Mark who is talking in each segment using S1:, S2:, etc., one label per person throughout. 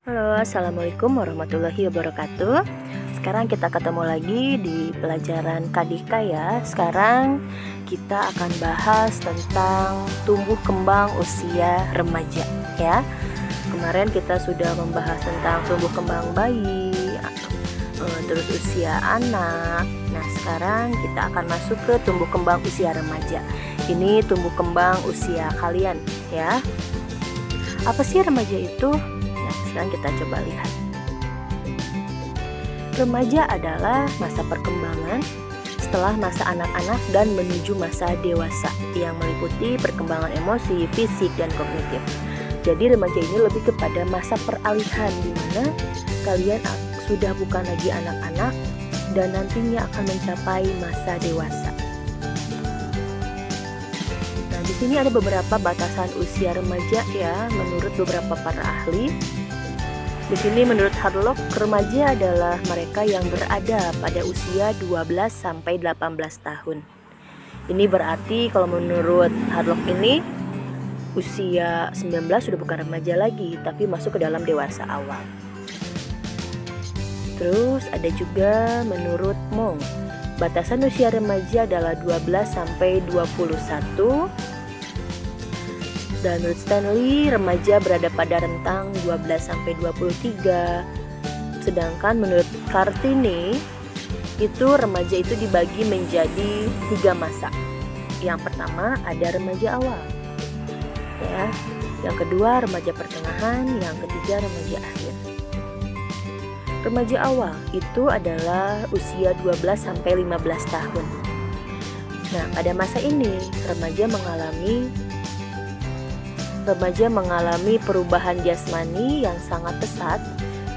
S1: Halo, assalamualaikum warahmatullahi wabarakatuh. Sekarang kita ketemu lagi di pelajaran KDK ya. Sekarang kita akan bahas tentang tumbuh kembang usia remaja ya. Kemarin kita sudah membahas tentang tumbuh kembang bayi, terus usia anak. Nah, sekarang kita akan masuk ke tumbuh kembang usia remaja. Ini tumbuh kembang usia kalian ya. Apa sih remaja itu? Nah, sekarang kita coba lihat. Remaja adalah masa perkembangan setelah masa anak-anak dan menuju masa dewasa yang meliputi perkembangan emosi, fisik, dan kognitif. Jadi remaja ini lebih kepada masa peralihan di mana kalian sudah bukan lagi anak-anak dan nantinya akan mencapai masa dewasa. Nah, di sini ada beberapa batasan usia remaja ya, menurut beberapa para ahli. Di sini menurut Harlock, remaja adalah mereka yang berada pada usia 12 sampai 18 tahun. Ini berarti kalau menurut Harlock ini usia 19 sudah bukan remaja lagi, tapi masuk ke dalam dewasa awal. Terus ada juga menurut Monk, batasan usia remaja adalah 12 sampai 21. Dan menurut Stanley, remaja berada pada rentang 12 sampai 23. Sedangkan menurut Kartini, itu remaja itu dibagi menjadi 3 masa. Yang pertama ada remaja awal. Ya. Yang kedua remaja pertengahan, yang ketiga remaja akhir. Remaja awal itu adalah usia 12 sampai 15 tahun. Nah, pada masa ini remaja mengalami perubahan jasmani yang sangat pesat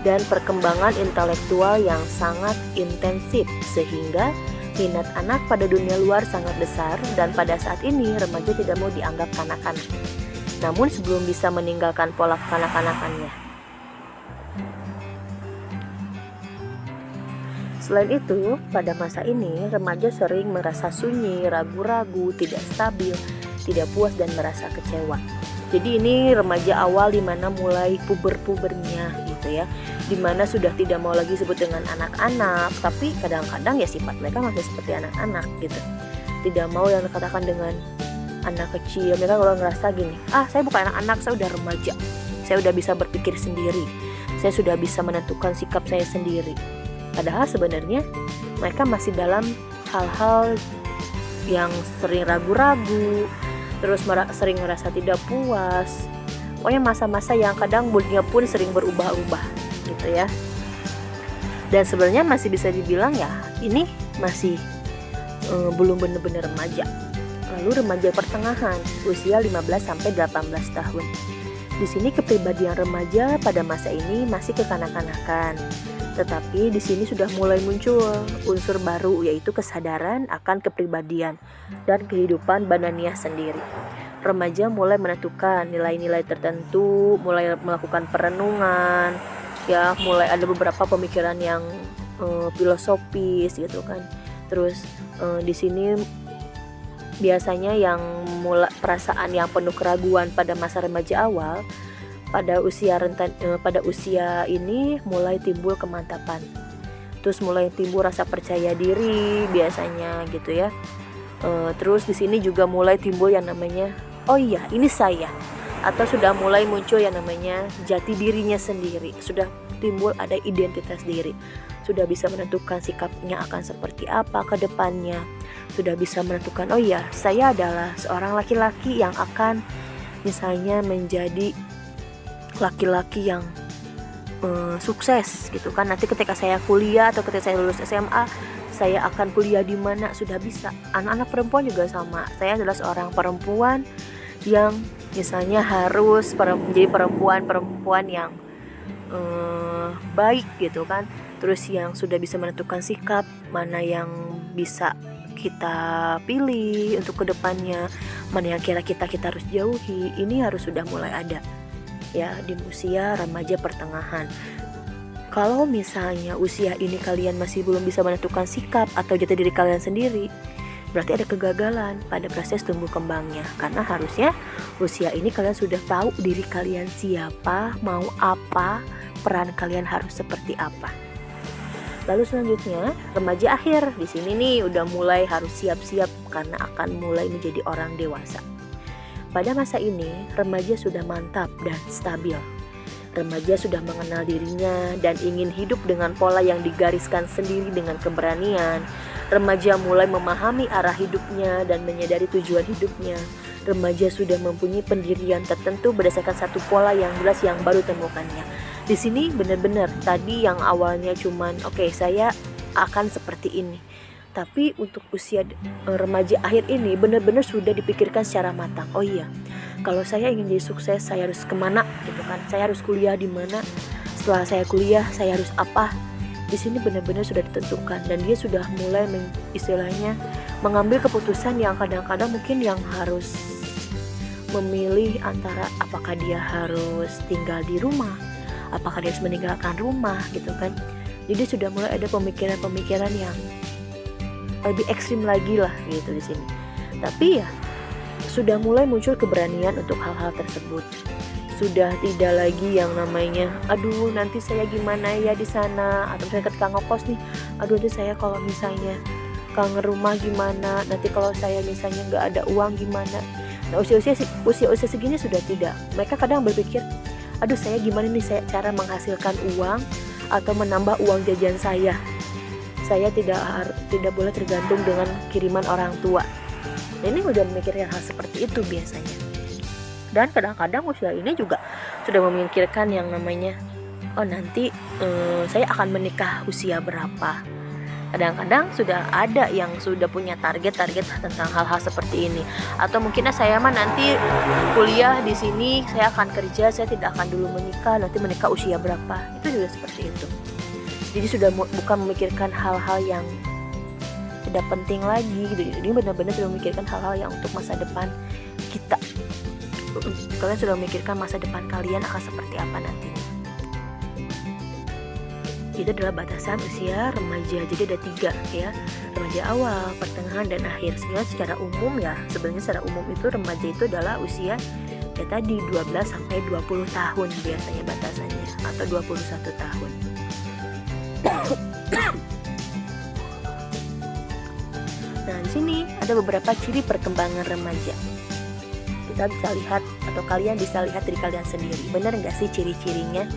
S1: dan perkembangan intelektual yang sangat intensif, sehingga minat anak pada dunia luar sangat besar, dan pada saat ini remaja tidak mau dianggap kanak-kanak, namun sebelum bisa meninggalkan pola kanak-kanakannya. Selain itu, pada masa ini remaja sering merasa sunyi, ragu-ragu, tidak stabil, tidak puas, dan merasa kecewa. Jadi ini remaja awal dimana mulai puber-pubernya gitu ya, dimana sudah tidak mau lagi sebut dengan anak-anak, tapi kadang-kadang ya sifat mereka masih seperti anak-anak gitu. Tidak mau yang dikatakan dengan anak kecil. Mereka kalau ngerasa gini, saya bukan anak-anak, saya udah remaja, saya udah bisa berpikir sendiri, saya sudah bisa menentukan sikap saya sendiri. Padahal sebenarnya mereka masih dalam hal-hal yang sering ragu-ragu, terus sering merasa tidak puas. Pokoknya masa-masa yang kadang moodnya pun sering berubah-ubah gitu ya. Dan sebenarnya masih bisa dibilang ya ini masih belum benar-benar remaja. Lalu remaja pertengahan, usia 15 sampai 18 tahun. Di sini kepribadian remaja pada masa ini masih kekanak-kanakan. Tetapi di sini sudah mulai muncul unsur baru, yaitu kesadaran akan kepribadian dan kehidupan badaniah sendiri. Remaja mulai menentukan nilai-nilai tertentu, mulai melakukan perenungan, ya, mulai ada beberapa pemikiran yang filosofis gitu kan. Terus di sini biasanya yang mulai perasaan yang penuh keraguan pada masa remaja awal, pada usia ini mulai timbul kemantapan. Terus mulai timbul rasa percaya diri biasanya gitu ya. Terus di sini juga mulai timbul yang namanya oh iya ini saya, atau sudah mulai muncul yang namanya jati dirinya sendiri. Sudah timbul ada identitas diri. Sudah bisa menentukan sikapnya akan seperti apa ke depannya. Sudah bisa menentukan oh iya saya adalah seorang laki-laki yang akan misalnya menjadi laki-laki yang sukses gitu kan. Nanti ketika saya kuliah atau ketika saya lulus SMA, saya akan kuliah di mana, sudah bisa. Anak-anak perempuan juga sama. Saya adalah seorang perempuan yang misalnya harus menjadi perempuan yang baik gitu kan. Terus yang sudah bisa menentukan sikap mana yang bisa kita pilih untuk kedepannya, mana yang kira kita harus jauhi. Ini harus sudah mulai ada ya di usia remaja pertengahan. Kalau misalnya usia ini kalian masih belum bisa menentukan sikap atau jati diri kalian sendiri, berarti ada kegagalan pada proses tumbuh kembangnya. Karena harusnya usia ini kalian sudah tahu diri kalian siapa, mau apa, peran kalian harus seperti apa. Lalu selanjutnya remaja akhir. Di sini nih udah mulai harus siap-siap karena akan mulai menjadi orang dewasa. Pada masa ini remaja sudah mantap dan stabil. Remaja sudah mengenal dirinya dan ingin hidup dengan pola yang digariskan sendiri dengan keberanian. Remaja mulai memahami arah hidupnya dan menyadari tujuan hidupnya. Remaja sudah mempunyai pendirian tertentu berdasarkan satu pola yang jelas yang baru temukannya. Di sini benar-benar tadi yang awalnya cuman oke, saya akan seperti ini. Tapi untuk usia remaja akhir ini benar-benar sudah dipikirkan secara matang. Oh iya, kalau saya ingin jadi sukses, saya harus kemana gitu kan? Saya harus kuliah di mana? Setelah saya kuliah, saya harus apa? Di sini benar-benar sudah ditentukan dan dia sudah mulai istilahnya mengambil keputusan yang kadang-kadang mungkin yang harus memilih antara apakah dia harus tinggal di rumah, apakah dia harus meninggalkan rumah gitu kan. Jadi sudah mulai ada pemikiran-pemikiran yang lebih ekstrim lagi lah gitu di sini. Tapi ya sudah mulai muncul keberanian untuk hal-hal tersebut. Sudah tidak lagi yang namanya aduh nanti saya gimana ya di sana, atau misalnya ketika ngekos nih, aduh nanti saya kalau misalnya kangen rumah gimana, nanti kalau saya misalnya nggak ada uang gimana. Nah usia segini sudah tidak. Mereka kadang berpikir aduh saya gimana nih saya cara menghasilkan uang atau menambah uang jajan saya tidak boleh tergantung dengan kiriman orang tua. Nah, ini udah memikirkan hal seperti itu biasanya. Dan kadang-kadang usia ini juga sudah memikirkan yang namanya oh nanti saya akan menikah usia berapa. Kadang-kadang sudah ada yang sudah punya target-target tentang hal-hal seperti ini. Atau mungkin saya mah nanti kuliah di sini, saya akan kerja, saya tidak akan dulu menikah, nanti menikah usia berapa. Itu juga seperti itu. Jadi sudah bukan memikirkan hal-hal yang tidak penting lagi gitu. Jadi benar-benar sudah memikirkan hal-hal yang untuk masa depan kita. Kalian sudah memikirkan masa depan kalian akan seperti apa nantinya. Itu adalah batasan usia remaja. Jadi ada 3 ya, remaja awal, pertengahan, dan akhir. Sehingga secara umum ya, sebenarnya secara umum itu remaja itu adalah usia ya tadi 12 sampai 20 tahun biasanya batasannya, atau 21 tahun. Nah, di sini ada beberapa ciri perkembangan remaja. Kita bisa lihat atau kalian bisa lihat dari kalian sendiri. Benar nggak sih ciri-cirinya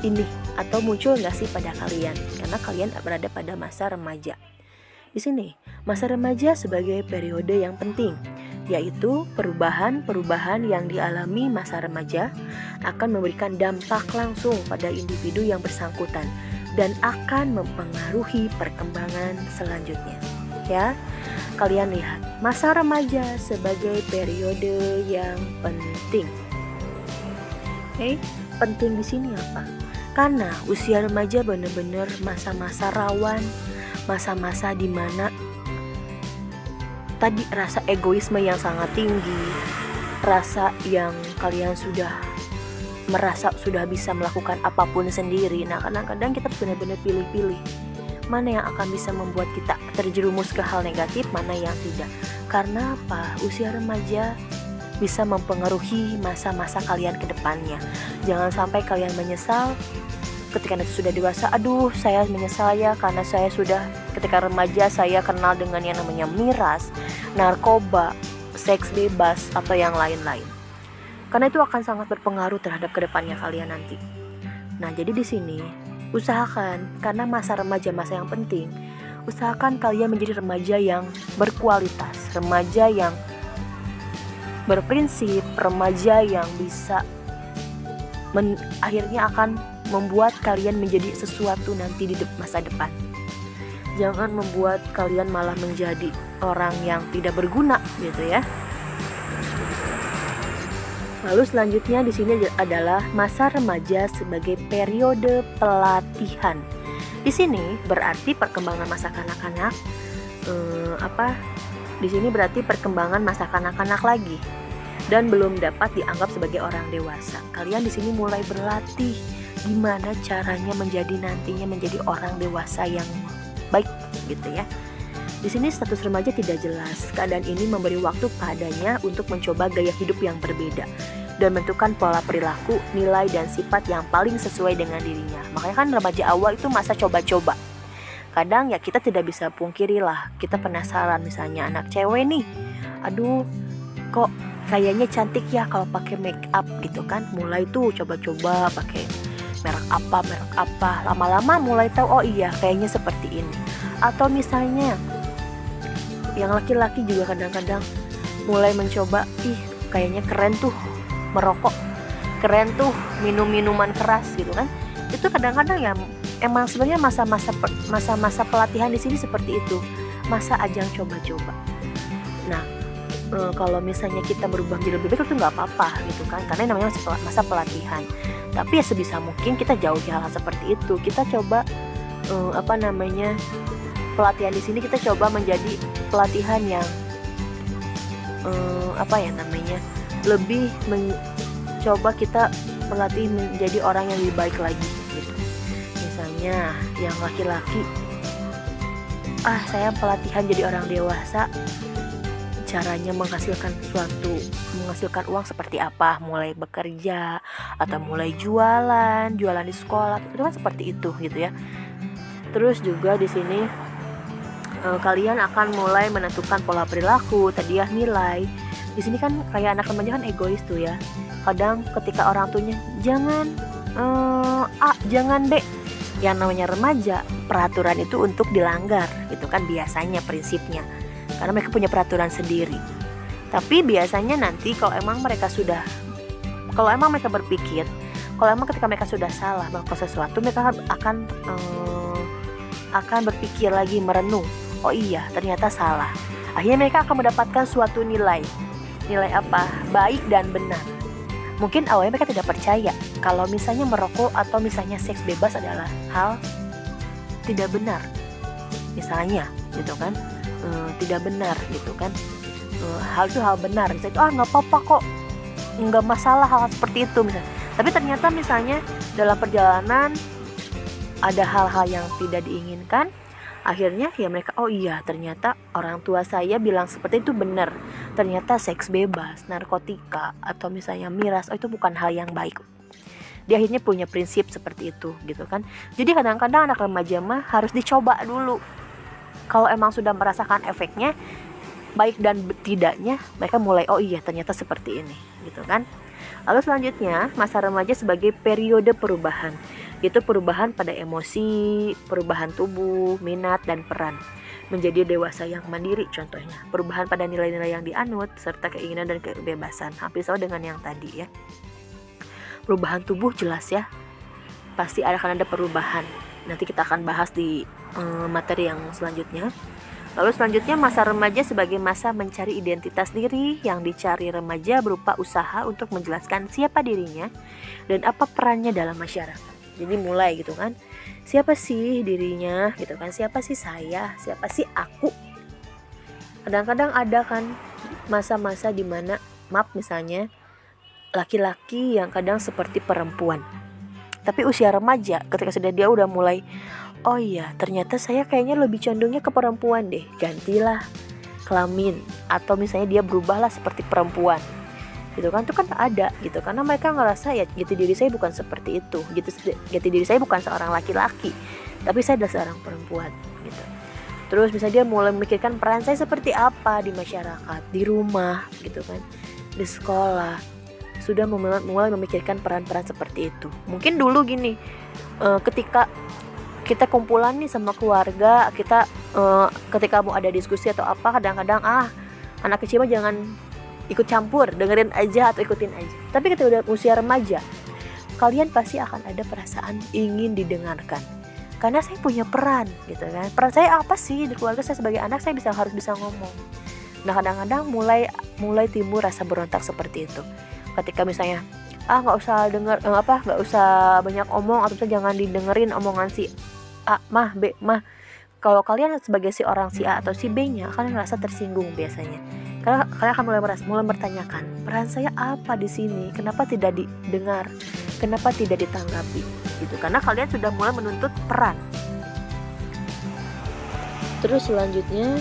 S1: ini? Atau muncul nggak sih pada kalian? Karena kalian berada pada masa remaja. Di sini, masa remaja sebagai periode yang penting, yaitu perubahan-perubahan yang dialami masa remaja akan memberikan dampak langsung pada individu yang bersangkutan dan akan mempengaruhi perkembangan selanjutnya. Ya, kalian lihat masa remaja sebagai periode yang penting. Oke, penting di sini apa? Karena usia remaja benar-benar masa-masa rawan, masa-masa di mana tadi rasa egoisme yang sangat tinggi, rasa yang kalian sudah merasa sudah bisa melakukan apapun sendiri. Nah, kadang-kadang kita benar-benar pilih-pilih mana yang akan bisa membuat kita terjerumus ke hal negatif, mana yang tidak. Karena apa? Usia remaja bisa mempengaruhi masa-masa kalian ke depannya. Jangan sampai kalian menyesal ketika nanti sudah dewasa. Aduh, saya menyesal ya karena saya sudah ketika remaja saya kenal dengan yang namanya miras, narkoba, seks bebas, atau yang lain-lain. Karena itu akan sangat berpengaruh terhadap kedepannya kalian nanti. Nah, jadi di sini usahakan, karena masa remaja masa yang penting, usahakan kalian menjadi remaja yang berkualitas, remaja yang berprinsip, remaja yang bisa akhirnya akan membuat kalian menjadi sesuatu nanti di masa depan. Jangan membuat kalian malah menjadi orang yang tidak berguna gitu ya. Lalu selanjutnya di sini adalah masa remaja sebagai periode pelatihan. Di sini berarti perkembangan masa kanak-kanak Di sini berarti perkembangan masa kanak-kanak lagi dan belum dapat dianggap sebagai orang dewasa. Kalian di sini mulai berlatih gimana caranya nantinya menjadi orang dewasa yang baik gitu ya. Di sini status remaja tidak jelas. Keadaan ini memberi waktu padanya untuk mencoba gaya hidup yang berbeda. dan menentukan pola perilaku, nilai, dan sifat yang paling sesuai dengan dirinya. Makanya kan remaja awal itu masa coba-coba. Kadang ya kita tidak bisa pungkiri lah, kita penasaran misalnya anak cewek nih, aduh kok kayaknya cantik ya kalau pakai make up gitu kan. Mulai tuh coba-coba pakai merek apa, lama-lama mulai tahu oh iya kayaknya seperti ini. Atau misalnya yang laki-laki juga kadang-kadang mulai mencoba, ih kayaknya keren tuh merokok, keren tuh minum minuman keras gitu kan. Itu kadang-kadang ya emang sebenarnya masa-masa pelatihan di sini seperti itu, masa ajang coba-coba. Nah kalau misalnya kita berubah menjadi lebih baik itu nggak apa-apa gitu kan, karena namanya masa pelatihan. Tapi ya sebisa mungkin kita jauhi hal-hal seperti itu. Kita coba pelatihan di sini kita coba menjadi pelatihan yang lebih mencoba kita melatih menjadi orang yang lebih baik lagi gitu. Misalnya yang laki-laki, saya pelatihan jadi orang dewasa, caranya menghasilkan uang seperti apa, mulai bekerja atau mulai jualan di sekolah, itu kan seperti itu gitu ya. Terus juga di sini kalian akan mulai menentukan pola perilaku, tadi ya nilai. Di sini kan kayak anak remaja kan egois tuh ya. Kadang ketika orang tuanya jangan A, jangan B. Yang namanya remaja, peraturan itu untuk dilanggar gitu kan biasanya prinsipnya. Karena mereka punya peraturan sendiri. Tapi biasanya nanti kalau emang mereka berpikir, kalau emang ketika mereka sudah salah melakukan sesuatu, mereka akan berpikir lagi, merenung. Oh iya, ternyata salah. Akhirnya mereka akan mendapatkan suatu nilai. Nilai apa? Baik dan benar. Mungkin awalnya mereka tidak percaya kalau misalnya merokok atau misalnya seks bebas adalah hal tidak benar. Misalnya gitu kan. Tidak benar gitu kan. Hal itu hal benar. Misalnya itu nggak apa-apa kok. Nggak masalah hal seperti itu misalnya. Tapi ternyata misalnya dalam perjalanan ada hal-hal yang tidak diinginkan, akhirnya ya mereka oh iya ternyata orang tua saya bilang seperti itu benar, ternyata seks bebas, narkotika atau misalnya miras itu bukan hal yang baik. Dia akhirnya punya prinsip seperti itu gitu kan. Jadi kadang-kadang anak remaja mah harus dicoba dulu. Kalau emang sudah merasakan efeknya baik dan tidaknya, mereka mulai oh iya ternyata seperti ini gitu kan. Lalu selanjutnya masa remaja sebagai periode perubahan, yaitu perubahan pada emosi, perubahan tubuh, minat, dan peran menjadi dewasa yang mandiri contohnya, perubahan pada nilai-nilai yang dianut, serta keinginan dan kebebasan, hampir sama dengan yang tadi ya. Perubahan tubuh jelas ya, pasti akan ada perubahan, nanti kita akan bahas di materi yang selanjutnya. Lalu selanjutnya masa remaja sebagai masa mencari identitas diri. Yang dicari remaja berupa usaha untuk menjelaskan siapa dirinya dan apa perannya dalam masyarakat. Jadi mulai gitu kan, siapa sih dirinya gitu kan, siapa sih saya, siapa sih aku. Kadang-kadang ada kan masa-masa dimana misalnya laki-laki yang kadang seperti perempuan, tapi usia remaja ketika sudah dia udah mulai oh iya ternyata saya kayaknya lebih condongnya ke perempuan deh, gantilah kelamin atau misalnya dia berubahlah seperti perempuan gitu kan. Itu kan ada gitu, karena mereka ngerasa ya jati diri saya bukan seperti itu gitu, jati diri saya bukan seorang laki-laki tapi saya adalah seorang perempuan gitu. Terus misalnya dia mulai memikirkan peran saya seperti apa di masyarakat, di rumah gitu kan, di sekolah, sudah mulai memikirkan peran-peran seperti itu. Mungkin dulu gini, ketika kita kumpulan nih sama keluarga kita, ketika mau ada diskusi atau apa, kadang-kadang anak kecil mah jangan ikut campur, dengerin aja atau ikutin aja. Tapi ketika udah usia remaja, kalian pasti akan ada perasaan ingin didengarkan, karena saya punya peran gitu kan. Peran saya apa sih di keluarga saya sebagai anak, saya harus bisa ngomong. Nah kadang-kadang mulai timbul rasa berontak seperti itu. Ketika misalnya nggak usah banyak omong, atau jangan didengerin omongan si A mah B mah. Kalau kalian sebagai si orang si A atau si B-nya, kalian merasa tersinggung biasanya. Karena kalian akan mulai bertanyakan, peran saya apa di sini? Kenapa tidak didengar? Kenapa tidak ditanggapi? Gitu. Karena kalian sudah mulai menuntut peran. Terus selanjutnya,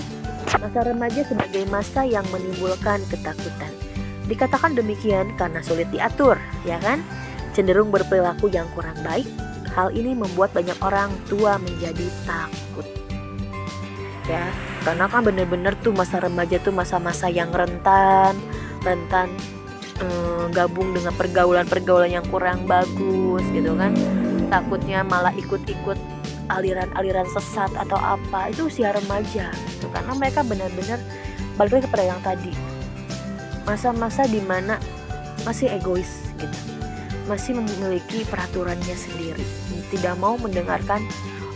S1: masa remaja sebagai masa yang menimbulkan ketakutan. Dikatakan demikian karena sulit diatur, ya kan? Cenderung berperilaku yang kurang baik. Hal ini membuat banyak orang tua menjadi takut. Ya, karena kan bener-bener tuh masa remaja tuh masa-masa yang rentan gabung dengan pergaulan-pergaulan yang kurang bagus gitu kan. Takutnya malah ikut-ikut aliran-aliran sesat atau apa. Itu usia remaja gitu. Karena mereka benar-benar balik lagi kepada yang tadi, masa-masa dimana masih egois gitu, masih memiliki peraturannya sendiri, tidak mau mendengarkan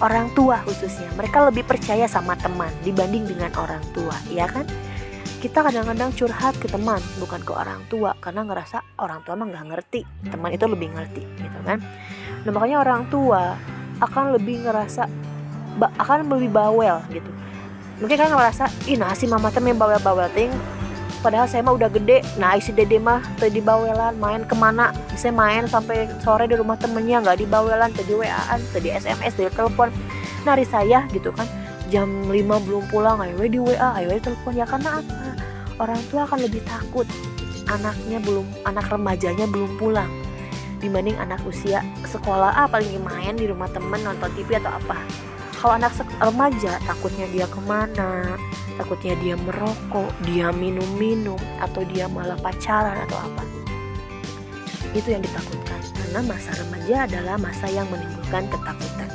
S1: orang tua khususnya. Mereka lebih percaya sama teman dibanding dengan orang tua, ya kan? Kita kadang-kadang curhat ke teman, bukan ke orang tua, karena ngerasa orang tua mah nggak ngerti, teman itu lebih ngerti, gitu kan? Nah makanya orang tua akan lebih ngerasa, akan lebih bawel gitu. Mungkin kan ngerasa, nah si mama teh bawel-bawel ting, padahal saya mah udah gede. Nah si dede mah tadi bawelan, main kemana? Bisa main sampai sore di rumah temennya, nggak di bawelan, tadi WA-an, tadi SMS, tadi telepon. Nari saya gitu kan, jam 5 belum pulang, ayo di WA, ayo di telepon. Ya karena apa? Orang tua akan lebih takut anak remajanya belum pulang dibanding anak usia sekolah, paling main di rumah temen, nonton TV atau apa. Kalau anak remaja takutnya dia kemana, takutnya dia merokok, dia minum-minum, atau dia malah pacaran atau apa. Itu yang ditakutkan, karena masa remaja adalah masa yang menimbulkan ketakutan.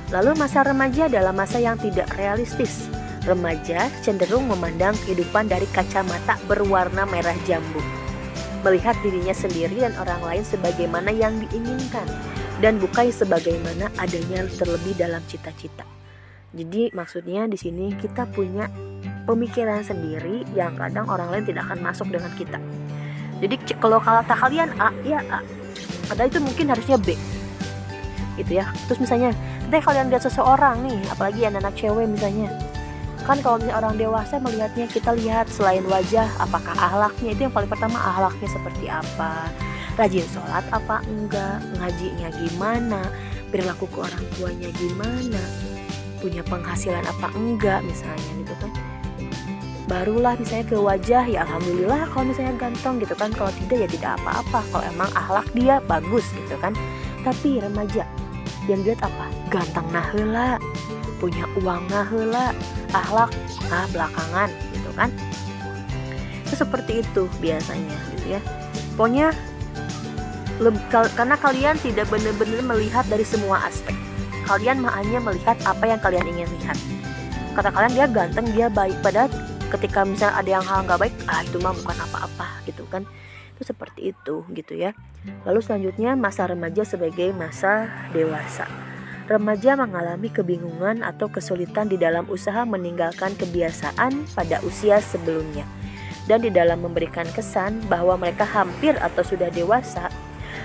S1: Lalu masa remaja adalah masa yang tidak realistis. Remaja cenderung memandang kehidupan dari kacamata berwarna merah jambu, melihat dirinya sendiri dan orang lain sebagaimana yang diinginkan, dan bukan sebagaimana adanya terlebih dalam cita-cita. Jadi maksudnya di sini kita punya pemikiran sendiri yang kadang orang lain tidak akan masuk dengan kita. Jadi kalau kata kalian A, ya A. Padahal itu mungkin harusnya B. Gitu ya. Terus misalnya, nanti kalian lihat seseorang nih, apalagi anak-anak cewek misalnya. Kan kalau misalnya orang dewasa melihatnya, kita lihat selain wajah, apakah akhlaknya. Itu yang paling pertama, akhlaknya seperti apa, rajin sholat apa enggak, ngajinya gimana, perilaku ke orang tuanya gimana, punya penghasilan apa enggak misalnya gitu kan. Barulah misalnya ke wajah, ya alhamdulillah kalau misalnya ganteng gitu kan. Kalau tidak ya tidak apa-apa, kalau emang akhlak dia bagus gitu kan. Tapi remaja yang dilihat apa? Ganteng nah heula, punya uang nah heula, akhlak nah belakangan gitu kan. Itu seperti itu biasanya gitu ya. Pokoknya karena kalian tidak benar-benar melihat dari semua aspek. Kalian hanya melihat apa yang kalian ingin lihat. Kata kalian dia ganteng, dia baik, padahal ketika misalnya ada yang hal nggak baik, itu mah bukan apa-apa gitu kan. Itu seperti itu gitu ya. Lalu selanjutnya masa remaja sebagai masa dewasa. Remaja mengalami kebingungan atau kesulitan di dalam usaha meninggalkan kebiasaan pada usia sebelumnya, dan di dalam memberikan kesan bahwa mereka hampir atau sudah dewasa.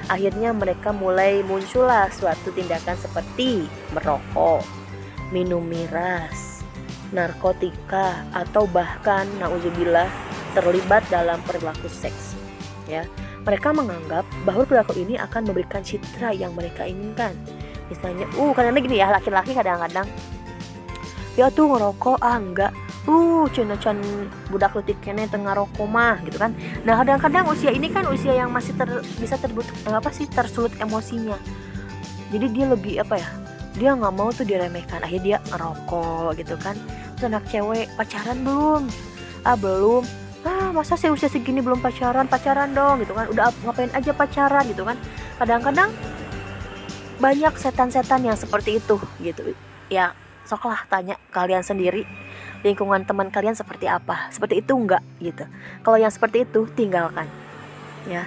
S1: Akhirnya mereka mulai muncullah suatu tindakan seperti merokok, minum miras, narkotika, atau bahkan nauzubillah terlibat dalam perilaku seks. Ya, mereka menganggap bahwa perilaku ini akan memberikan citra yang mereka inginkan. Misalnya, kadang-kadang gini ya, laki-laki kadang-kadang ya tuh ngerokok, enggak, can budak leutik kene tengah rokok mah gitu kan. Nah kadang-kadang usia ini kan usia yang masih bisa tersulut emosinya. Jadi dia lebih dia nggak mau tuh diremehkan, akhirnya dia ngerokok gitu kan. Terus anak cewek, pacaran belum? Belum. Masa saya usia segini belum pacaran dong gitu kan. Udah ngapain aja pacaran gitu kan. Kadang-kadang banyak setan-setan yang seperti itu gitu ya. Soklah tanya kalian sendiri, lingkungan teman kalian seperti apa? Seperti itu enggak gitu. Kalau yang seperti itu tinggalkan ya.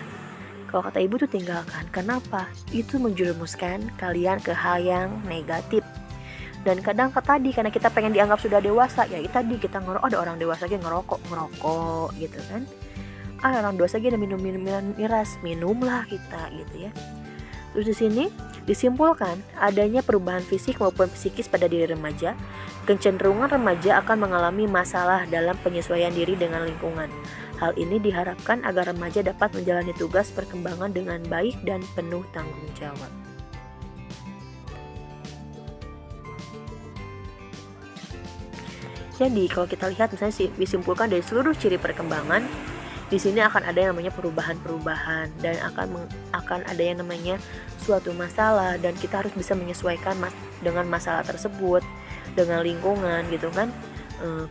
S1: Kalau kata ibu tuh tinggalkan. Kenapa? Itu menjerumuskan kalian ke hal yang negatif. Dan kadang tadi karena kita pengen dianggap sudah dewasa, ya itu tadi kita ada orang dewasa lagi ngerokok gitu kan. Orang dewasa lagi ada minum miras, minumlah kita gitu ya. Terus di sini disimpulkan adanya perubahan fisik maupun psikis pada diri remaja. Kecenderungan remaja akan mengalami masalah dalam penyesuaian diri dengan lingkungan. Hal ini diharapkan agar remaja dapat menjalani tugas perkembangan dengan baik dan penuh tanggung jawab. Jadi kalau kita lihat misalnya disimpulkan dari seluruh ciri perkembangan, Di sini akan ada yang namanya perubahan-perubahan dan akan ada yang namanya suatu masalah, dan kita harus bisa menyesuaikan dengan masalah tersebut, dengan lingkungan gitu kan.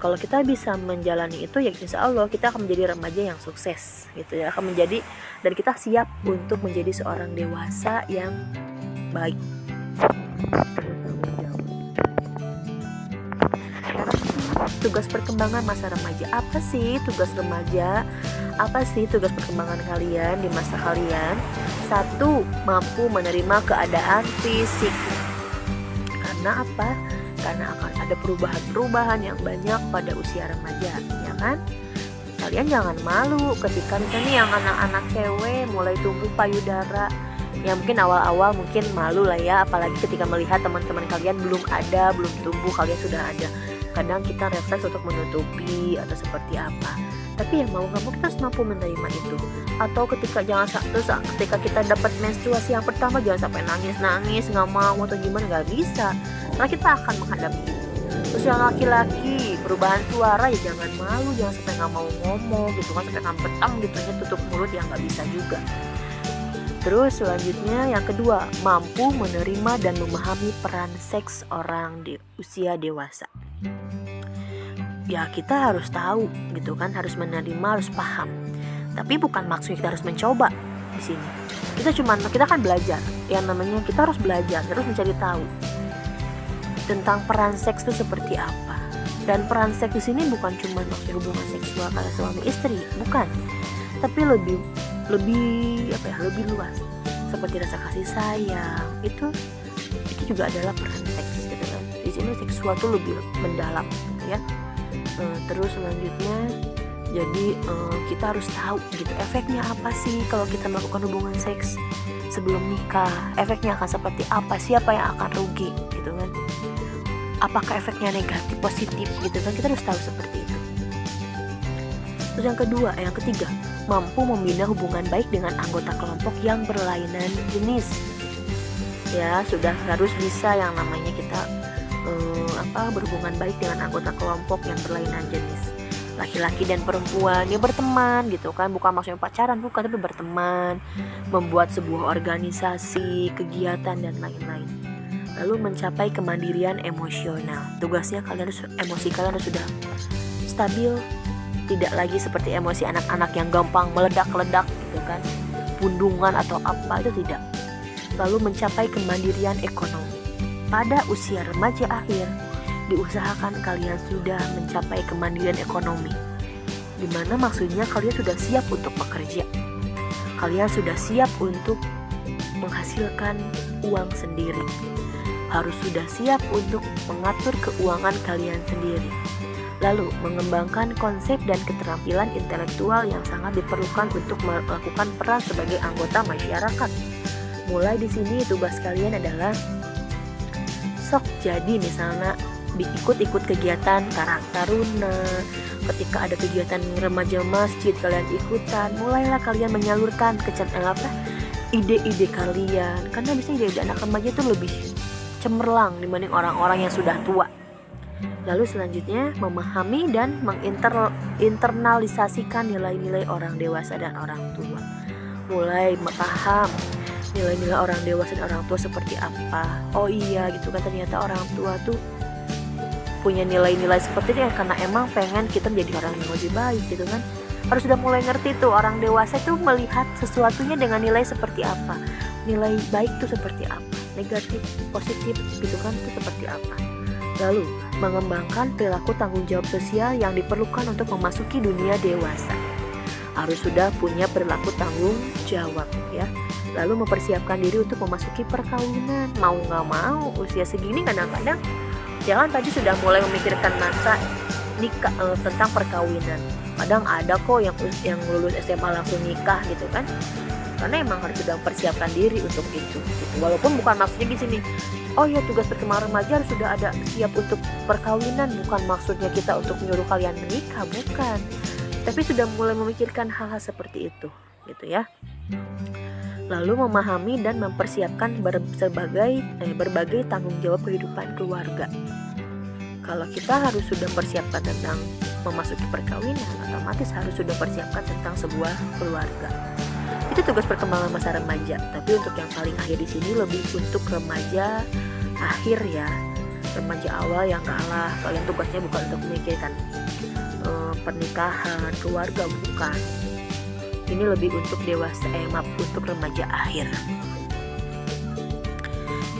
S1: Kalau kita bisa menjalani itu, ya insya Allah kita akan menjadi remaja yang sukses gitu ya, akan menjadi, dan kita siap untuk menjadi seorang dewasa yang baik. Tugas perkembangan masa remaja, apa sih tugas remaja? Apa sih tugas perkembangan kalian di masa kalian? 1. Mampu menerima keadaan fisik. Karena apa? Karena akan ada perubahan-perubahan yang banyak pada usia remaja, ya kan? Kalian jangan malu ketika misalnya yang anak-anak cewek mulai tumbuh payudara. Ya mungkin awal-awal mungkin malu lah ya, apalagi ketika melihat teman-teman kalian belum tumbuh, kalian sudah ada. Kadang kita refleks untuk menutupi atau seperti apa. Tapi ya mau nggak mau kita harus mampu menerima itu. Atau ketika ketika kita dapat menstruasi yang pertama, jangan sampai nangis nggak mau atau gimana, nggak bisa. Karena kita akan menghadapi itu. Terus yang laki-laki perubahan suara, ya jangan malu, jangan sampai nggak mau ngomong gitu kan, sampai ngambetang gitu ya, tutup mulut, ya nggak bisa juga. Terus selanjutnya yang kedua, mampu menerima dan memahami peran seks orang di usia dewasa. Ya kita harus tahu gitu kan, harus menerima, harus paham. Tapi bukan maksudnya kita harus mencoba di sini. Kita kan belajar. Yang namanya kita harus belajar, terus mencari tahu tentang peran seks itu seperti apa. Dan peran seks di sini bukan cuma maksud hubungan seksual kayak suami istri, bukan. Tapi lebih luas. Seperti rasa kasih sayang, itu juga adalah peran seks gitu kan. Di sini seksual tuh lebih mendalam gitu ya. Terus selanjutnya, jadi kita harus tahu gitu efeknya apa sih kalau kita melakukan hubungan seks sebelum nikah. Efeknya akan seperti apa, siapa yang akan rugi gitu kan. Apakah efeknya negatif, positif gitu kan, kita harus tahu seperti itu. Terus yang ketiga, mampu membina hubungan baik dengan anggota kelompok yang berlainan jenis. Ya, sudah harus bisa yang namanya kita berhubungan baik dengan anggota kelompok yang berlainan jenis, laki-laki dan perempuan, ya berteman gitu kan, bukan maksudnya pacaran, bukan, tapi berteman, membuat sebuah organisasi, kegiatan dan lain-lain. Lalu mencapai kemandirian emosional. Tugasnya emosi kalian harus sudah stabil, tidak lagi seperti emosi anak-anak yang gampang meledak-ledak gitu kan, pundungan atau apa, itu tidak. Lalu mencapai kemandirian ekonomi. Pada usia remaja akhir, diusahakan kalian sudah mencapai kemandirian ekonomi, dimana maksudnya kalian sudah siap untuk bekerja, kalian sudah siap untuk menghasilkan uang sendiri, harus sudah siap untuk mengatur keuangan kalian sendiri. Lalu mengembangkan konsep dan keterampilan intelektual yang sangat diperlukan untuk melakukan peran sebagai anggota masyarakat. Mulai di sini tugas kalian adalah sok jadi misalnya ikut kegiatan Karang Taruna. Ketika ada kegiatan remaja masjid, kalian ikutan. Mulailah kalian menyalurkan ide-ide kalian, karena biasanya ide-ide anak remaja itu lebih cemerlang dibanding orang-orang yang sudah tua. Lalu selanjutnya, memahami dan menginternalisasikan nilai-nilai orang dewasa dan orang tua. Mulai paham nilai-nilai orang dewasa dan orang tua seperti apa. Oh iya gitu kan, ternyata orang tua tuh punya nilai-nilai seperti ini karena emang pengen kita menjadi orang yang lebih baik gitu kan. Harus sudah mulai ngerti tuh, orang dewasa tuh melihat sesuatunya dengan nilai seperti apa. Nilai baik tuh seperti apa, negatif, positif gitu kan, itu seperti apa. Lalu mengembangkan perilaku tanggung jawab sosial yang diperlukan untuk memasuki dunia dewasa. Harus sudah punya perilaku tanggung jawab ya. Lalu mempersiapkan diri untuk memasuki perkawinan. Mau gak mau usia segini kadang-kadang jangan tadi sudah mulai memikirkan masa nikah, tentang perkawinan. Kadang ada kok yang lulus SMA langsung nikah gitu kan. Karena emang harus sudah mempersiapkan diri untuk itu gitu. Walaupun bukan maksudnya di sini, oh ya tugas perkembangan remaja harus sudah ada siap untuk perkawinan, bukan maksudnya kita untuk menyuruh kalian menikah, bukan. Tapi sudah mulai memikirkan hal-hal seperti itu gitu ya. Lalu memahami dan mempersiapkan berbagai tanggung jawab kehidupan keluarga. Kalau kita harus sudah persiapkan tentang memasuki perkawinan, otomatis harus sudah persiapkan tentang sebuah keluarga. Itu tugas perkembangan masa remaja. Tapi untuk yang paling akhir di sini lebih untuk remaja akhir ya. Remaja awal yang kalah, kalian tugasnya bukan untuk memikirkan pernikahan, keluarga, bukan. Ini lebih untuk dewasa, untuk remaja akhir.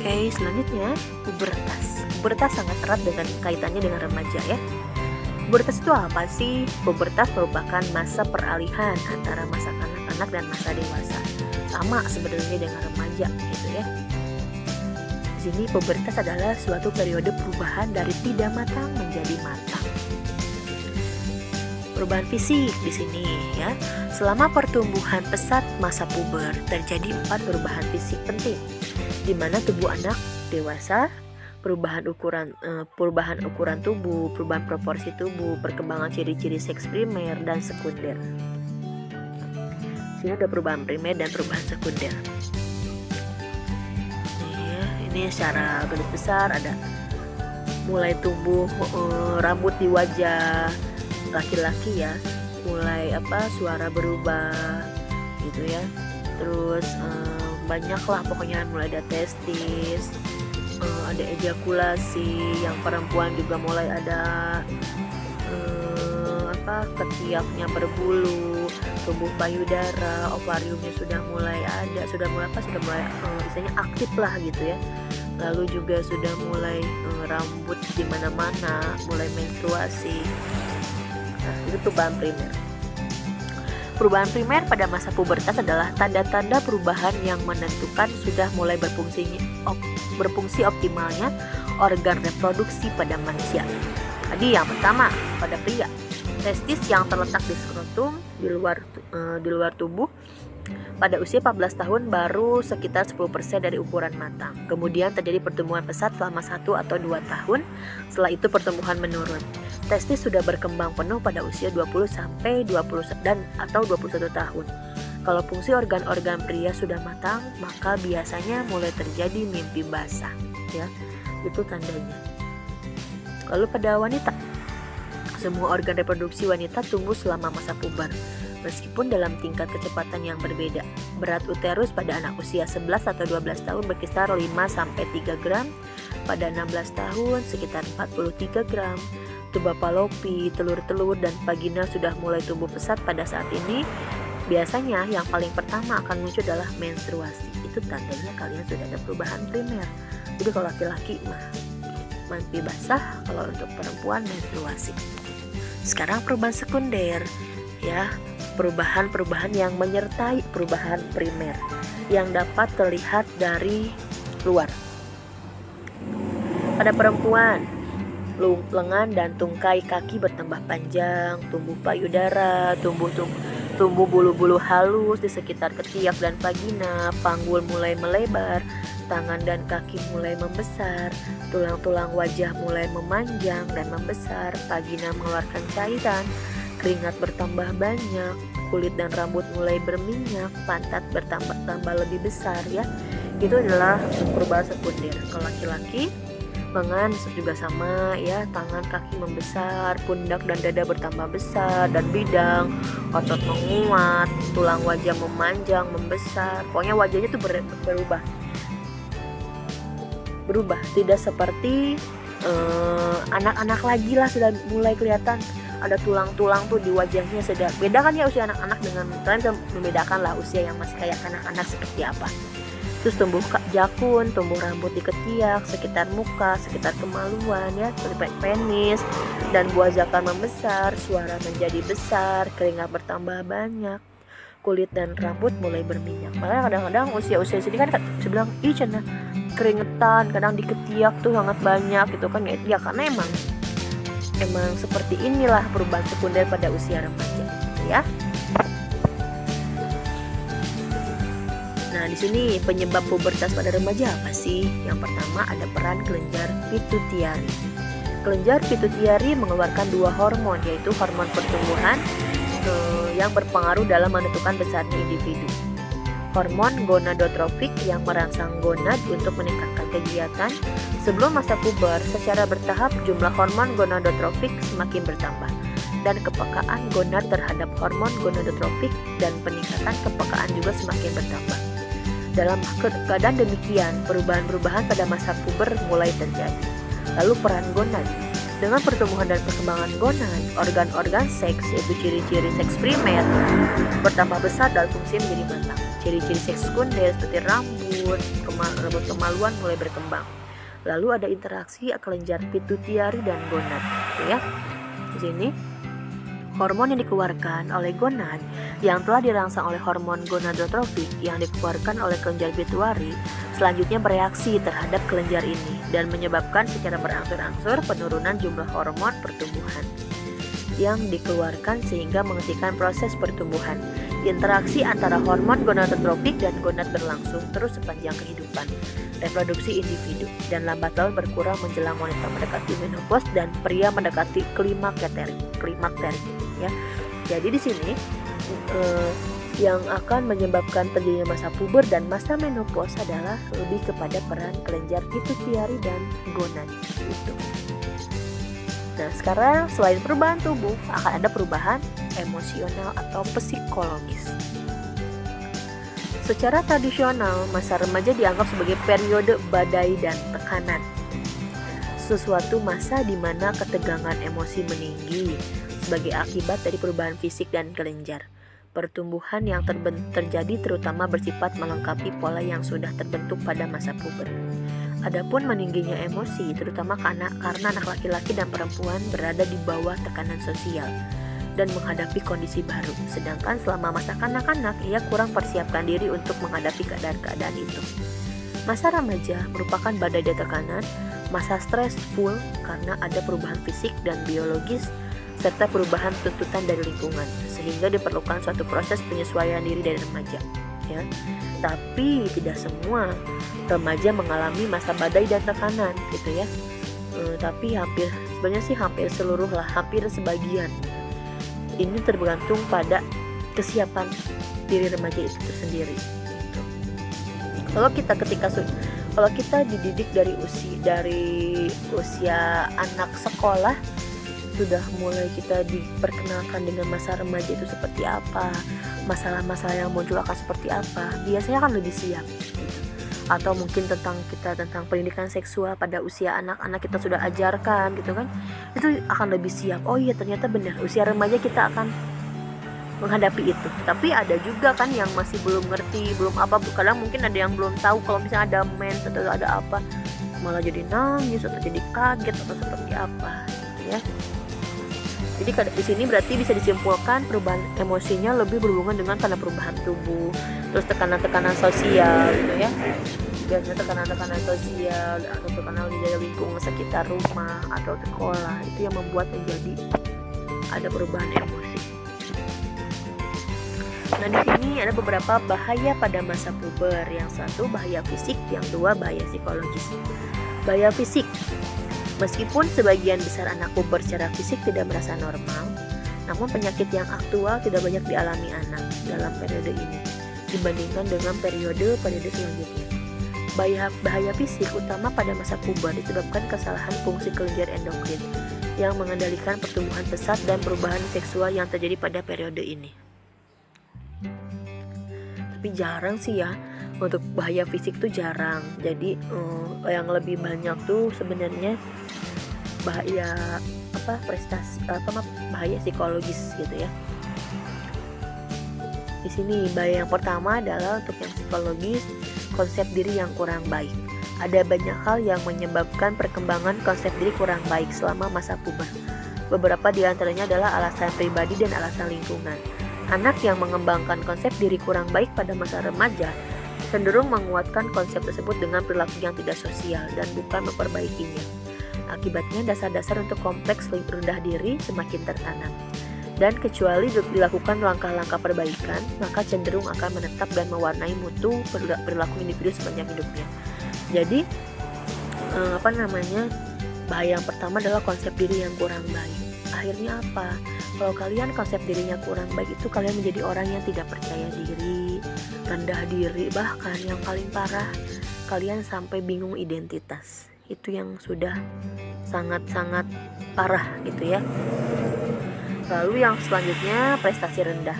S1: Oke, selanjutnya pubertas. Pubertas sangat erat dengan kaitannya dengan remaja ya. Pubertas itu apa sih? Pubertas merupakan masa peralihan antara masa kanak-kanak dan masa dewasa. Sama sebenarnya dengan remaja gitu ya. Di sini pubertas adalah suatu periode perubahan dari tidak matang menjadi matang. Perubahan fisik di sini ya. Selama pertumbuhan pesat masa puber terjadi 4 perubahan fisik penting, di mana tubuh anak dewasa, perubahan ukuran tubuh, perubahan proporsi tubuh, perkembangan ciri-ciri seks primer dan sekunder. Sini ada perubahan primer dan perubahan sekunder. Ini secara garis besar ada mulai tumbuh rambut di wajah laki-laki ya, mulai suara berubah gitu ya, terus banyak lah pokoknya, mulai ada testis, ada ejakulasi, yang perempuan juga mulai ada ketiaknya berbulu, tumbuh payudara, ovariumnya sudah mulai biasanya aktif lah gitu ya. Lalu juga sudah mulai rambut di mana-mana, mulai menstruasi. Nah, itu perubahan primer. Perubahan primer pada masa pubertas adalah tanda-tanda perubahan yang menentukan sudah mulai berfungsi optimalnya organ reproduksi pada manusia. Tadi yang pertama pada pria, testis yang terletak di skrotum di luar tubuh pada usia 14 tahun baru sekitar 10% dari ukuran matang. Kemudian terjadi pertumbuhan pesat selama 1 atau 2 tahun. Setelah itu pertumbuhan menurun. Testis sudah berkembang penuh pada usia 20 sampai 20 atau 21 tahun. Kalau fungsi organ-organ pria sudah matang, maka biasanya mulai terjadi mimpi basah, ya. Itu tandanya. Lalu pada wanita, semua organ reproduksi wanita tumbuh selama masa puber, meskipun dalam tingkat kecepatan yang berbeda. Berat uterus pada anak usia 11 atau 12 tahun berkisar 5 sampai 3 gram, pada 16 tahun sekitar 43 gram. Tuba Fallopi, telur-telur dan vagina sudah mulai tumbuh pesat pada saat ini. Biasanya yang paling pertama akan muncul adalah menstruasi. Itu tandanya kalian sudah ada perubahan primer. Jadi kalau laki-laki mimpi basah, kalau untuk perempuan menstruasi. Sekarang perubahan sekunder, ya, perubahan-perubahan yang menyertai perubahan primer yang dapat terlihat dari luar. Pada perempuan, lengan dan tungkai kaki bertambah panjang, tumbuh payudara, tumbuh bulu-bulu halus di sekitar ketiak dan vagina, panggul mulai melebar, tangan dan kaki mulai membesar, tulang-tulang wajah mulai memanjang dan membesar, vagina mengeluarkan cairan, keringat bertambah banyak, kulit dan rambut mulai berminyak, pantat bertambah lebih besar, ya. Itu adalah perubahan sekunder. Kalau laki-laki, lengan juga sama, ya, tangan kaki membesar, pundak dan dada bertambah besar dan bidang, otot menguat, tulang wajah memanjang, membesar. Pokoknya wajahnya tuh berubah, tidak seperti anak-anak lagi lah, sudah mulai kelihatan ada tulang-tulang tuh di wajahnya. Sudah beda kan ya usia anak-anak dengan kalian bisa membedakan lah usia yang masih kayak anak-anak seperti apa. Terus tumbuh jakun, tumbuh rambut di ketiak, sekitar muka, sekitar kemaluan, ya, seperti penis, dan buah zakar membesar, suara menjadi besar, keringat bertambah banyak, kulit dan rambut mulai berminyak. Makanya kadang-kadang usia-usia sini kan saya bilang, ih cina keringetan, kadang di ketiak tuh sangat banyak gitu kan ya, karena emang seperti inilah perubahan sekunder pada usia remaja, ya. Nah, di sini penyebab pubertas pada remaja apa sih? Yang pertama ada peran kelenjar pituitari. Kelenjar pituitari mengeluarkan 2 hormon, yaitu hormon pertumbuhan yang berpengaruh dalam menentukan besarnya individu. hormon gonadotrofik yang merangsang gonad untuk meningkatkan kegiatan. Sebelum masa puber, secara bertahap jumlah hormon gonadotrofik semakin bertambah dan kepekaan gonad terhadap hormon gonadotrofik dan peningkatan kepekaan juga semakin bertambah. Dalam keadaan demikian, perubahan-perubahan pada masa puber mulai terjadi. Lalu peran gonad. Dengan pertumbuhan dan perkembangan gonad, organ-organ seks yaitu ciri-ciri seks primer bertambah besar dan fungsi menjadi matang. Ciri-ciri seks sekunder seperti rambut kemaluan mulai berkembang. Lalu ada interaksi kelenjar pituitari dan gonad, gitu ya. Di sini hormon yang dikeluarkan oleh gonad yang telah dirangsang oleh hormon gonadotrofik yang dikeluarkan oleh kelenjar pituitari selanjutnya bereaksi terhadap kelenjar ini dan menyebabkan secara berangsur-angsur penurunan jumlah hormon pertumbuhan yang dikeluarkan sehingga menghentikan proses pertumbuhan. Interaksi antara hormon gonadotrofik dan gonad berlangsung terus sepanjang kehidupan reproduksi individu dan lambat laun berkurang menjelang wanita mendekati menopause dan pria mendekati klimakterik ya. Jadi di sini yang akan menyebabkan terjadinya masa puber dan masa menopause adalah lebih kepada peran kelenjar pituitari dan gonad itu. Nah, sekarang selain perubahan tubuh akan ada perubahan emosional atau psikologis. Secara tradisional, masa remaja dianggap sebagai periode badai dan tekanan. Suatu masa di mana ketegangan emosi meninggi sebagai akibat dari perubahan fisik dan kelenjar. Pertumbuhan yang terjadi terutama bersifat melengkapi pola yang sudah terbentuk pada masa puber. Adapun meningginya emosi terutama karena anak laki-laki dan perempuan berada di bawah tekanan sosial dan menghadapi kondisi baru. Sedangkan selama masa kanak-kanak, ia kurang persiapkan diri untuk menghadapi keadaan-keadaan itu. Masa remaja merupakan badai dan tekanan, masa stressful karena ada perubahan fisik dan biologis serta perubahan tuntutan dari lingkungan, sehingga diperlukan suatu proses penyesuaian diri dari remaja. Ya. Tapi tidak semua remaja mengalami masa badai dan tekanan, gitu ya. Tapi hampir seluruh lah, hampir sebagian. Ini tergantung pada kesiapan diri remaja itu sendiri. Gitu. Kalau kita dididik dari usia anak sekolah, sudah mulai kita diperkenalkan dengan masa remaja itu seperti apa, masalah-masalah yang muncul akan seperti apa, biasanya kan lebih siap. Atau mungkin tentang pendidikan seksual pada usia anak-anak kita sudah ajarkan gitu kan, itu akan lebih siap. Oh iya, ternyata benar usia remaja kita akan menghadapi itu. Tapi ada juga kan yang masih belum ngerti, belum apa, kadang mungkin ada yang belum tahu kalau misalnya ada mens atau ada apa, malah jadi nangis atau jadi kaget atau seperti apa gitu ya. Jadi di sini berarti bisa disimpulkan perubahan emosinya lebih berhubungan dengan karena perubahan tubuh, terus tekanan-tekanan sosial gitu ya. Biasanya tekanan-tekanan sosial atau tekanan dari lingkungan sekitar rumah atau sekolah itu yang membuat menjadi ada perubahan emosi. Nah, di sini ada beberapa bahaya pada masa puber. Yang satu bahaya fisik, yang dua bahaya psikologis. Bahaya fisik. Meskipun sebagian besar anak puber secara fisik tidak merasa normal, namun penyakit yang aktual tidak banyak dialami anak dalam periode ini dibandingkan dengan periode selanjutnya. Bahaya fisik utama pada masa puber disebabkan kesalahan fungsi kelenjar endokrin yang mengendalikan pertumbuhan pesat dan perubahan seksual yang terjadi pada periode ini. Tapi jarang sih ya, untuk bahaya fisik tuh jarang. Jadi yang lebih banyak tuh sebenarnya bahaya bahaya psikologis gitu ya. Di sini bahaya yang pertama adalah untuk yang psikologis, konsep diri yang kurang baik. Ada banyak hal yang menyebabkan perkembangan konsep diri kurang baik selama masa puber. Beberapa di antaranya adalah alasan pribadi dan alasan lingkungan. Anak yang mengembangkan konsep diri kurang baik pada masa remaja cenderung menguatkan konsep tersebut dengan perilaku yang tidak sosial dan bukan memperbaikinya. Akibatnya dasar-dasar untuk kompleks rendah diri semakin tertanam. Dan kecuali dilakukan langkah-langkah perbaikan, maka cenderung akan menetap dan mewarnai mutu perilaku individu sepanjang hidupnya. Jadi, bahaya yang pertama adalah konsep diri yang kurang baik. Akhirnya apa? Kalau kalian konsep dirinya kurang baik itu kalian menjadi orang yang tidak percaya diri, rendah diri, bahkan yang paling parah kalian sampai bingung identitas. Itu yang sudah sangat-sangat parah gitu ya. Lalu yang selanjutnya, prestasi rendah.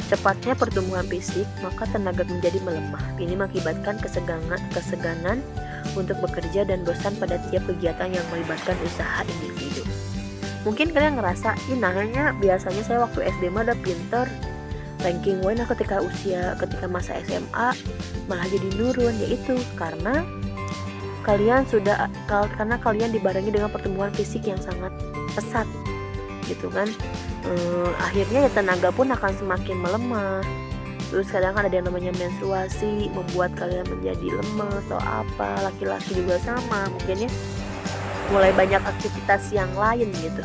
S1: Cepatnya pertumbuhan fisik, maka tenaga menjadi melemah. Ini mengakibatkan keseganan untuk bekerja dan bosan pada tiap kegiatan yang melibatkan usaha individu. Mungkin kalian ngerasa, nanya biasanya saya waktu SD mah udah pinter, ranking wena ketika masa SMA malah jadi nurun, yaitu karena kalian dibarengi dengan pertumbuhan fisik yang sangat pesat gitu kan. Akhirnya ya tenaga pun akan semakin melemah. Terus kadang ada yang namanya menstruasi, membuat kalian menjadi lemes atau apa. Laki-laki juga sama, mungkin ya mulai banyak aktivitas yang lain gitu.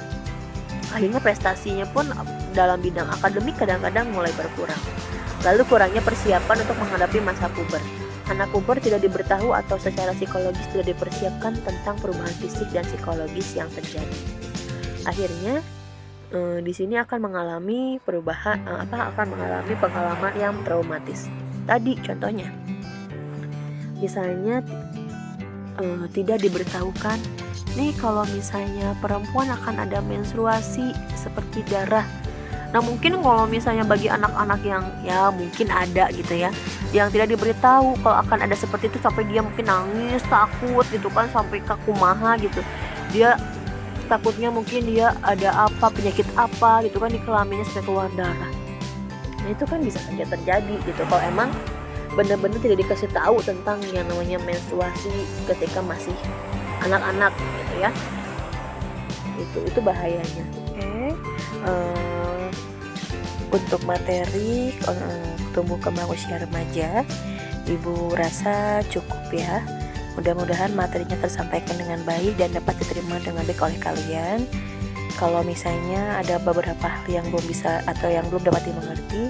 S1: Akhirnya prestasinya pun dalam bidang akademik kadang-kadang mulai berkurang. Lalu kurangnya persiapan untuk menghadapi masa puber. Anak puber tidak diberitahu atau secara psikologis tidak dipersiapkan tentang perubahan fisik dan psikologis yang terjadi. Akhirnya di sini akan mengalami pengalaman yang traumatis. Tadi contohnya, misalnya tidak diberitahukan, nih kalau misalnya perempuan akan ada menstruasi seperti darah. Nah mungkin kalau misalnya bagi anak-anak yang ya mungkin ada gitu ya, yang tidak diberitahu kalau akan ada seperti itu, sampai dia mungkin nangis, takut gitu kan, sampai kakumaha gitu. Dia takutnya mungkin dia ada penyakit apa gitu kan di kelaminnya sampai keluar darah. Nah itu kan bisa saja terjadi gitu kalau emang benar-benar tidak dikasih tahu tentang yang namanya menstruasi ketika masih anak-anak gitu ya. Itu bahayanya. Untuk materi tumbuh kembang usia remaja, Ibu rasa cukup ya. Mudah-mudahan materinya tersampaikan dengan baik dan dapat diterima dengan baik oleh kalian. Kalau misalnya ada beberapa hal yang belum bisa atau yang belum dapat dimengerti,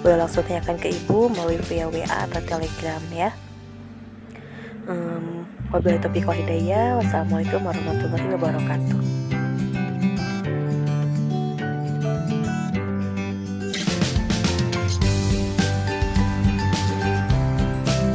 S1: boleh langsung tanyakan ke Ibu melalui via WA atau Telegram ya. Wabillahi taufiq wal hidayah. Wassalamualaikum warahmatullahi wabarakatuh.